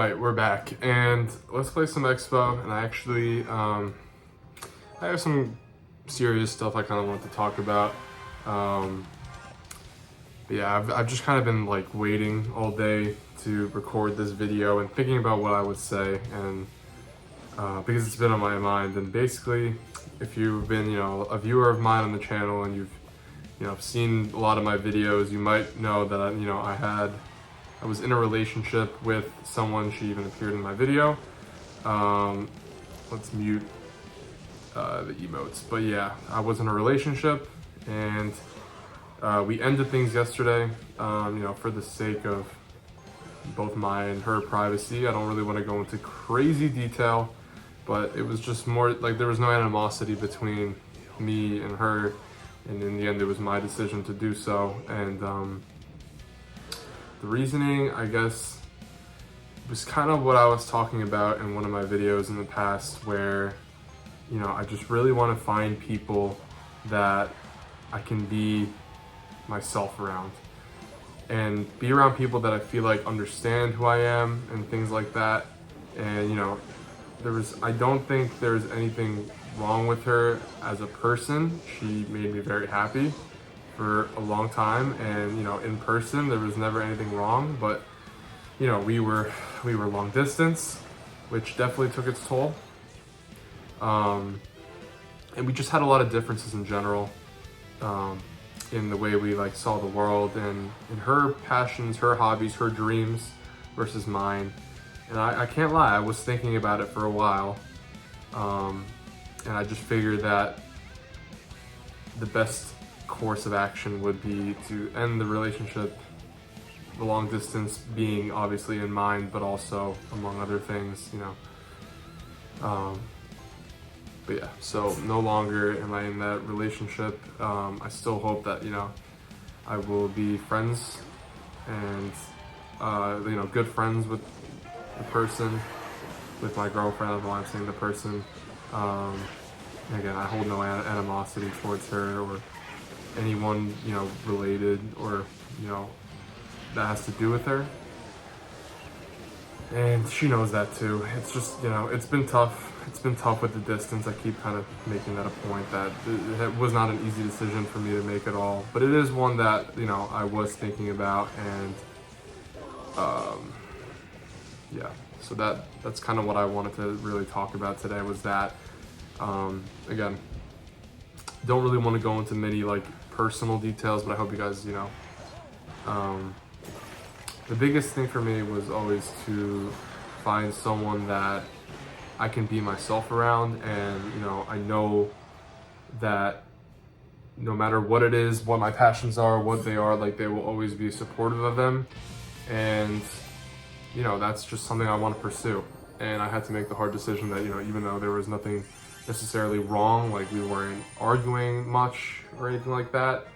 Alright, we're back and let's play some Expo. And I have some serious stuff I kind of want to talk about. But yeah, I've just kind of been like waiting all day to record this video and thinking about what I would say, and because it's been on my mind. And basically, if you've been a viewer of mine on the channel and you've seen a lot of my videos, you might know that I was in a relationship with someone. She even appeared in my video. Let's mute the emotes. But yeah, I was in a relationship, and we ended things yesterday. For the sake of both my and her privacy, I don't really want to go into crazy detail, but it was just more like there was no animosity between me and her, and in the end, it was my decision to do so. And the reasoning, I guess, was kind of what I was talking about in one of my videos in the past, where, I just really want to find people that I can be myself around, and be around people that I feel like understand who I am and things like that. And, I don't think there's anything wrong with her as a person. She made me very happy for a long time, and in person there was never anything wrong, but we were long distance, which definitely took its toll, and we just had a lot of differences in general, in the way we saw the world, and in her passions, her hobbies, her dreams versus mine. And I can't lie, I was thinking about it for a while, and I just figured that the best course of action would be to end the relationship, the long distance being obviously in mind, but also among other things, but yeah, so no longer am I in that relationship. I still hope that I will be friends, and good friends with the person, with my girlfriend. That's why I'm saying the person. Again, I hold no animosity towards her or anyone related, or that has to do with her, and she knows that too. It's just it's been tough with the distance. I keep kind of making that a point, that it was not an easy decision for me to make at all, but it is one that I was thinking about. And yeah, so that's kind of what I wanted to really talk about today, was that again, don't really want to go into many personal details, but I hope you guys, the biggest thing for me was always to find someone that I can be myself around. And, I know that no matter what it is, what my passions are, what they are, they will always be supportive of them. And, that's just something I want to pursue. And I had to make the hard decision that, even though there was nothing necessarily wrong, we weren't arguing much or anything like that,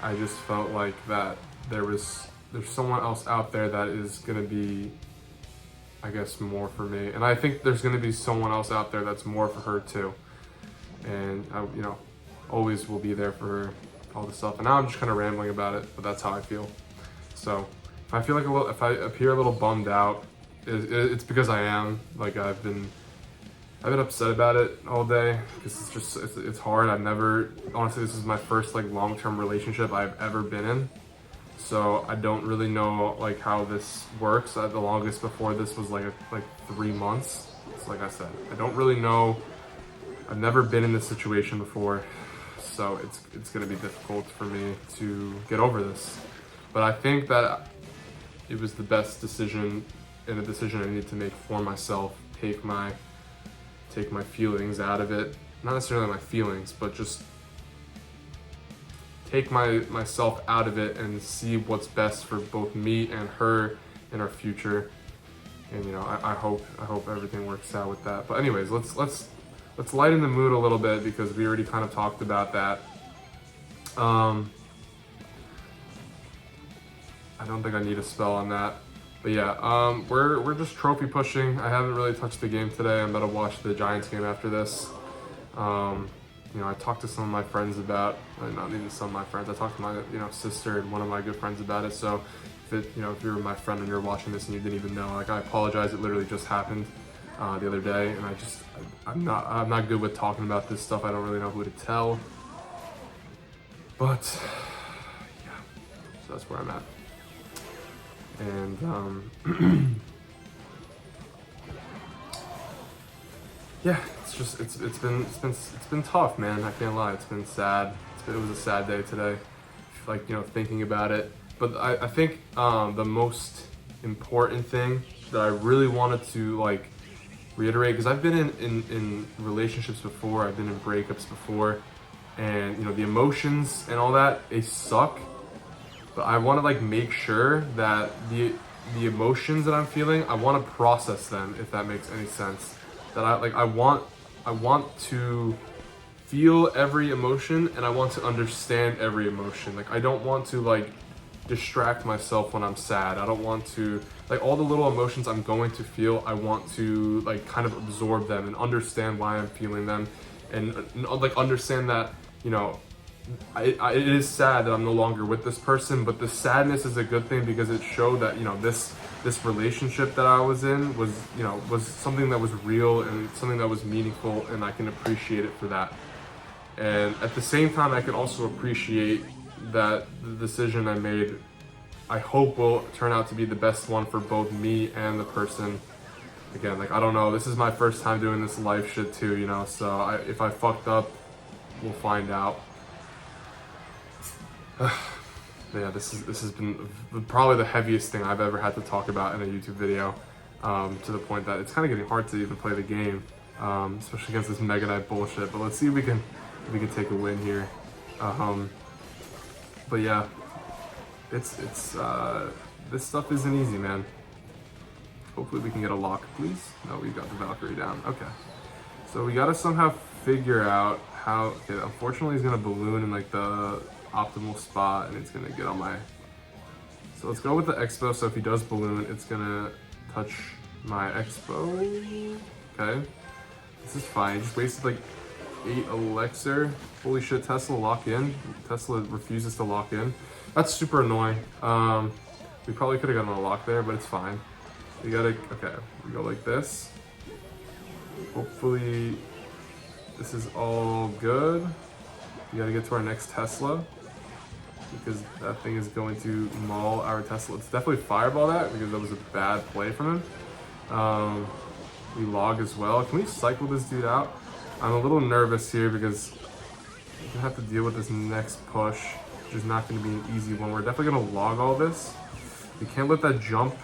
I just felt like that there's someone else out there that is going to be, I guess, more for me. And I think there's going to be someone else out there that's more for her too. And I, always will be there for her, all this stuff. And now I'm just kind of rambling about it, but that's how I feel. So if I feel if I appear a little bummed out, it's because I am. I've been upset about it all day, because it's hard. Honestly, this is my first long-term relationship I've ever been in. So I don't really know how this works. The longest before this was 3 months. So like I said, I don't really know. I've never been in this situation before, so it's gonna be difficult for me to get over this. But I think that it was the best decision, and a decision I need to make for myself. Take my feelings out of it. Not necessarily my feelings, but just take myself out of it and see what's best for both me and her in our future. And I hope everything works out with that. But anyways, let's lighten the mood a little bit, because we already kind of talked about that. I don't think I need a spell on that. But yeah, we're just trophy pushing. I haven't really touched the game today. I'm about to watch the Giants game after this. I talked to some of my friends about, not even some of my friends, I talked to my sister and one of my good friends about it. So if if you're my friend and you're watching this and you didn't even know, like, I apologize. It literally just happened the other day, and I'm not good with talking about this stuff. I don't really know who to tell, but yeah, so that's where I'm at. And yeah, it's been tough, man. I can't lie. It's been sad. It was a sad day today, like, thinking about it. But I think the most important thing that I really wanted to, like, reiterate, because I've been in relationships before, I've been in breakups before, and the emotions and all that, they suck. But I want to, like, make sure that the emotions that I'm feeling, I want to process them, if that makes any sense. That I want to feel every emotion, and I want to understand every emotion. Like, I don't want to, like, distract myself when I'm sad. I don't want to, like, all the little emotions I'm going to feel, I want to, like, kind of absorb them and understand why I'm feeling them, and like, understand that, it is sad that I'm no longer with this person, but the sadness is a good thing, because it showed that, this relationship that I was in was something that was real and something that was meaningful, and I can appreciate it for that. And at the same time, I can also appreciate that the decision I made, I hope, will turn out to be the best one for both me and the person. Again, like, I don't know, this is my first time doing this life shit too, so if I fucked up, we'll find out. Yeah, this has been probably the heaviest thing I've ever had to talk about in a YouTube video, to the point that it's kind of getting hard to even play the game, especially against this Mega Knight bullshit. But let's see if we can take a win here. But yeah, it's this stuff isn't easy, man. Hopefully we can get a lock, please. No, we got the Valkyrie down. Okay, so we gotta somehow figure out how. Okay, unfortunately, he's gonna balloon in, like, the optimal spot, and it's gonna get on my. So let's go with the Expo. So if he does balloon, it's gonna touch my Expo. Okay, this is fine. Just wasted like 8 elixir. Holy shit, Tesla lock in. Tesla refuses to lock in. That's super annoying. We probably could have gotten a lock there, but it's fine. We gotta, okay, we go like this. Hopefully this is all good. We gotta get to our next Tesla, because that thing is going to maul our Tesla. It's definitely fireball that, because that was a bad play from him. We log as well. Can we cycle this dude out? I'm a little nervous here, because we're gonna have to deal with this next push, which is not gonna be an easy one. We're definitely gonna log all this. We can't let that jump.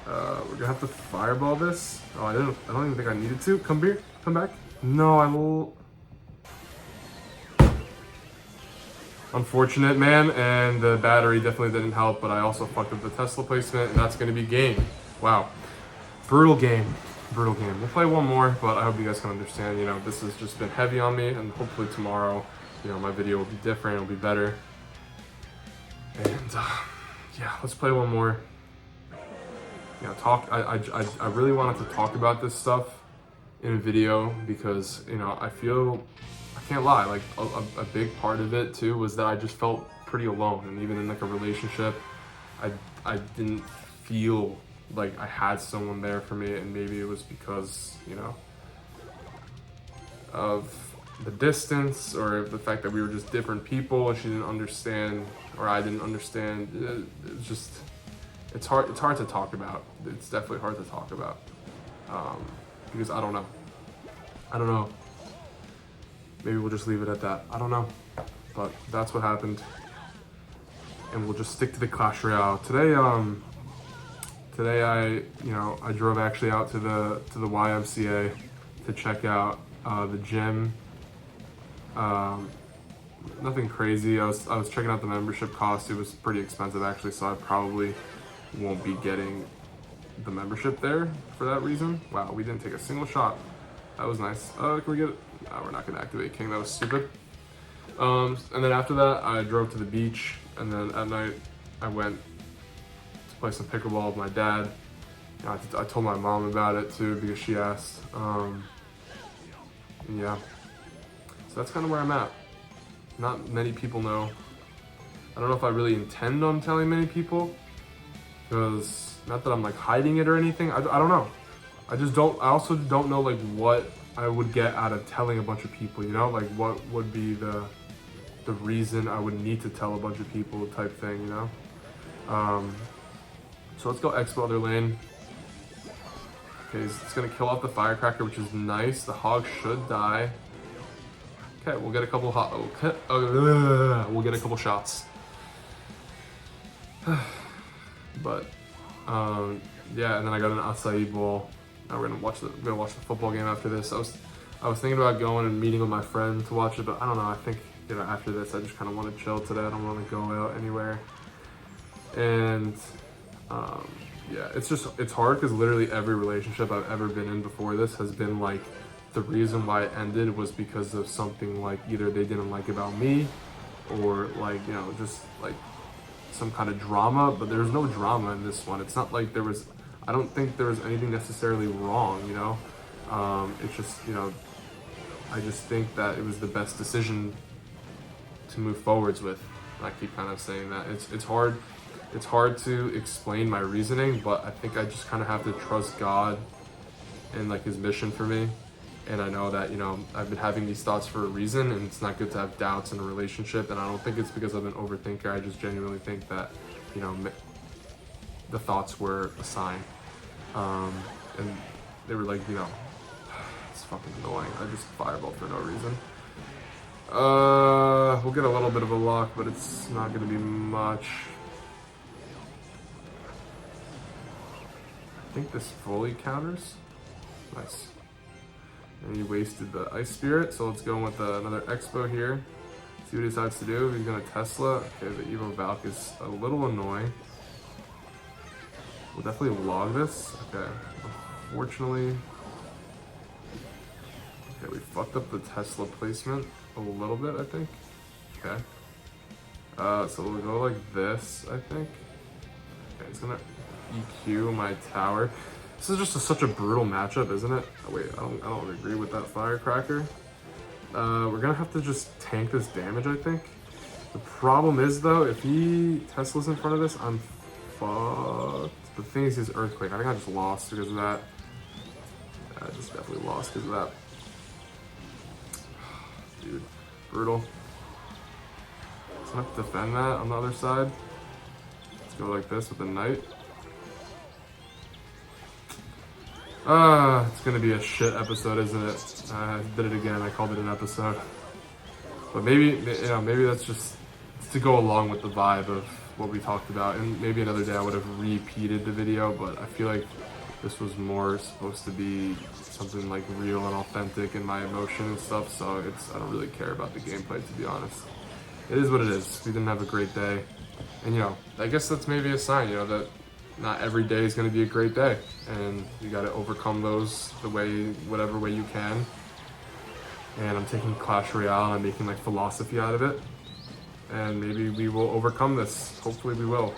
We're gonna have to fireball this. Oh, I don't even think I needed to. Come here, come back. No, I will. Unfortunate, man, and the battery definitely didn't help, but I also fucked up the Tesla placement, and that's gonna be game. Wow. Brutal game. Brutal game. We'll play one more, but I hope you guys can understand, this has just been heavy on me, and hopefully tomorrow, my video will be different, it'll be better. And yeah, let's play one more. I really wanted to talk about this stuff in a video, because, I feel, I can't lie, like, a big part of it too was that I just felt pretty alone, and even in, like, a relationship, I didn't feel like I had someone there for me, and maybe it was because, of the distance, or the fact that we were just different people, and she didn't understand, or I didn't understand. It's just, it's hard to talk about. It's definitely hard to talk about, because I don't know. Maybe we'll just leave it at that. I don't know, but that's what happened, and we'll just stick to the Clash Royale today. Today I drove actually out to the YMCA to check out the gym. Nothing crazy. I was checking out the membership cost. It was pretty expensive actually, so I probably won't be getting the membership there for that reason. Wow, we didn't take a single shot. That was nice. Can we get it? No, we're not gonna activate King. That was stupid. And then after that, I drove to the beach, and then at night I went to play some pickleball with my dad. I told my mom about it too, because she asked. Yeah, so that's kind of where I'm at. Not many people know I don't know if I really intend on telling many people, because not that I'm like hiding it or anything. I don't know. I also don't know like what I would get out of telling a bunch of people, you know, like what would be the reason I would need to tell a bunch of people type thing, you know. So let's go Expo other lane. Okay, it's gonna kill off the Firecracker, which is nice. The Hog should die. Okay, we'll get a couple we'll get a couple shots. But yeah, and then I got an acai bowl. Now we're gonna watch the football game after this. I was thinking about going and meeting with my friend to watch it, but I don't know. I think, you know, after this, I just kind of want to chill today. I don't want to go out anywhere. And yeah, it's hard because literally every relationship I've ever been in before this has been like, the reason why it ended was because of something like either they didn't like about me, or like, you know, just like some kind of drama. But there's no drama in this one. It's not like I don't think there was anything necessarily wrong, you know. It's just, you know, I just think that it was the best decision to move forwards with. I keep kind of saying that. It's hard to explain my reasoning, but I think I just kind of have to trust God and like his mission for me. And I know that, you know, I've been having these thoughts for a reason, and it's not good to have doubts in a relationship. And I don't think it's because I'm an overthinker. I just genuinely think that, you know, the thoughts were a sign. And they were like, you know, it's fucking annoying. I just fireball for no reason. We'll get a little bit of a lock, but it's not going to be much. I think this fully counters. Nice. And he wasted the Ice Spirit, so let's go with another Expo here. See what he decides to do. He's gonna Tesla. Okay, the Evo Valk is a little annoying. We'll definitely log this. Okay, unfortunately. Okay, we fucked up the Tesla placement a little bit, I think. Okay. So we'll go like this, I think. Okay, it's gonna EQ my tower. This is just such a brutal matchup, isn't it? Oh, wait, I don't agree with that Firecracker. We're gonna have to just tank this damage, I think. The problem is though, if he Tesla's in front of this, I'm fucked. The thing is his Earthquake. I think I just lost because of that. I just definitely lost because of that. Dude, brutal. Let's have to defend that on the other side. Let's go like this with the Knight. It's gonna be a shit episode, isn't it? I did it again. I called it an episode. But maybe, you know, maybe that's just to go along with the vibe of what we talked about. And maybe another day I would have repeated the video, but I feel like this was more supposed to be something like real and authentic in my emotion and stuff. So I don't really care about the gameplay, to be honest. It is what it is. We didn't have a great day. And, you know, I guess that's maybe a sign, you know, that not every day is going to be a great day, and you got to overcome those whatever way you can. And I'm taking Clash Royale and I'm making like philosophy out of it, and maybe we will overcome this. Hopefully we will.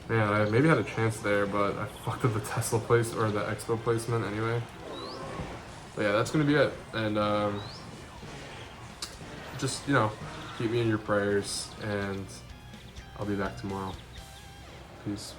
Man, I maybe had a chance there, but I fucked up the Tesla place or the Expo placement anyway. But yeah, that's going to be it. And just, you know, keep me in your prayers, and I'll be back tomorrow. Peace.